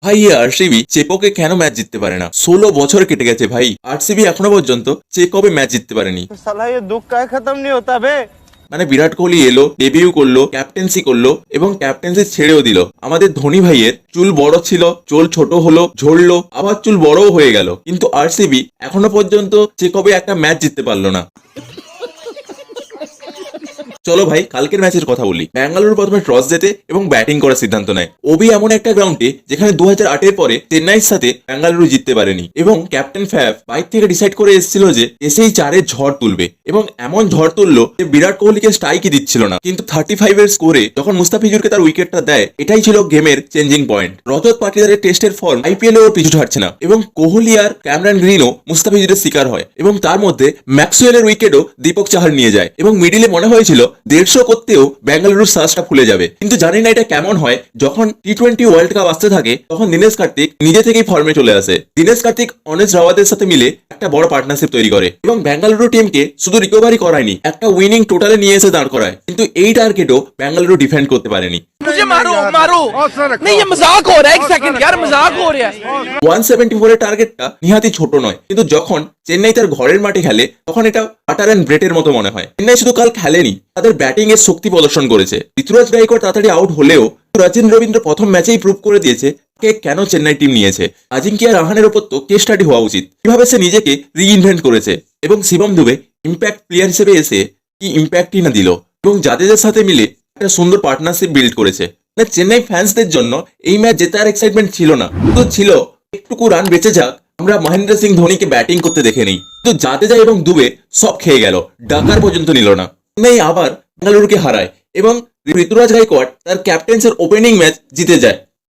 ভাই ये আরসিবি চেপকে কেন ম্যাচ জিততে পারে না? 16 বছর কেটে গেছে ভাই, আরসিবি এখনো পর্যন্ত চেকবে ম্যাচ জিততে পারেনি। साला ये दुख का खत्म नहीं होता बे। মানে বিরাট কোহলি এলো, ডেবিউ করলো, ক্যাপ্টেন্সি করলো এবং ক্যাপ্টেন্সি ছেড়েও দিল। আমাদের ধোনি ভাইয়ের চুল বড় ছিল, চুল ছোট হলো, ঝরলো, আবার চুল বড়ও হয়ে গেল, কিন্তু আরসিবি এখনো পর্যন্ত চেকবে একটা ম্যাচ জিততে পারলো না। চলো ভাই কালকের ম্যাচের কথা বলি। ব্যাঙ্গালুরু প্রথমে টস জেতে এবং ব্যাটিং করার সিদ্ধান্ত নেয়। ওবি এমন একটা গ্রাউন্ডে যেখানে 2008-এর পরে চেন্নাইয়ের সাথে ব্যাঙ্গালুরু জিততে পারেনি এবং ক্যাপ্টেন ফ্যাফ বাইর থেকে ডিসাইড করে এসেছিল যে এসেই 4-এর ঝড় তুলবে এবং এমন ঝড় তুললো যে বিরাট কোহলিকে স্ট্রাইকই দিচ্ছিল না, কিন্তু 35-এর স্কোরে যখন মুস্তাফিজুরকে তার উইকেটটা দেয়, এটাই ছিল গেমের চেঞ্জিং পয়েন্ট। রজত পাটিদারের টেস্টের ফর্ম আইপিএল এও পিছু ছাড়ছে না এবং কোহলি আর ক্যামেরন গ্রিনও মুস্তাফিজুরের শিকার হয় এবং তার মধ্যে ম্যাক্সওয়েলের উইকেটও দীপক চাহার নিয়ে যায় এবং মিডিলে মনে হয়েছিল 150 করতেও বেঙ্গালুরুর সার্চটা ফুলে যাবে। কিন্তু জানি না এটা কেমন হয়, যখন টি20 ওয়ার্ল্ড কাপ আসতে থাকে তখন দীনেশ কার্তিক নিজে থেকেই ফর্মে চলে আসে। দীনেশ কার্তিক অনেস রাওয়াতের সাথে মিলে একটা বড় পার্টনারশিপ তৈরি করে এবং বেঙ্গালুরু টিমকে শুধু রিকভারি করায়নি, একটা উইনিং টোটালে নিয়ে এসে দাঁড় করায়। কিন্তু এই টার্গেটও বেঙ্গালুরু ডিফেন্ড করতে পারেনি। मुझे मारो मारो नहीं, ये मजाक हो रहा है। एक सेकंड यार, मजाक हो रहा है। 174 এর টার্গেটটা নিহাতি ছোট নয়, কিন্তু যখন চেন্নাই তার ঘরের মাঠে খেলে তখন এটা বাটার অ্যান্ড ব্রেডের মতো মনে হয়। চেন্নাই শুধু কাল খেলেনি, তাদের ব্যাটিং এর শক্তি প্রদর্শন করেছে। ঋতুরাজ গায়কোয়াড় তাড়াতাড়ি আউট হলেও রচিন রবীন্দ্র প্রথম ম্যাচেই প্রুভ করে দিয়েছে কে কেন চেন্নাই টিম নিয়েছে। আজিঙ্কিয়া রাহানের ওপর তো কেস স্টাডি হওয়া উচিত, কিভাবে সে নিজেকে রিইনভেন্ট করেছে এবং শিবম দুবে ইম্প্যাক্ট প্লেয়ার হিসেবে এসে কি ইম্প্যাক্টই না দিল এবং জাদেজার সাথে মিলে একটা সুন্দর পার্টনারশিপ বিল্ড করেছে। না, চেন্নাই ফ্যান্সদের জন্য এই ম্যাচ জেতার এক্সাইটমেন্ট ছিল না, তো ছিল একটুকু রান বেঁচে যাক, আমরা মহেন্দ্র সিং ধোনিকে ব্যাটিং করতে দেখে নেই। কিন্তু জাদেজা এবং দুবে সব খেয়ে গেল, ডাকার পর্যন্ত নিল না। চেন্নাই আবার বেঙ্গালুরুকে হারায় এবং ঋতুরাজ গায়কোয়াড় তার ক্যাপ্টেন্সের ওপেনিং ম্যাচ জিতে যায়।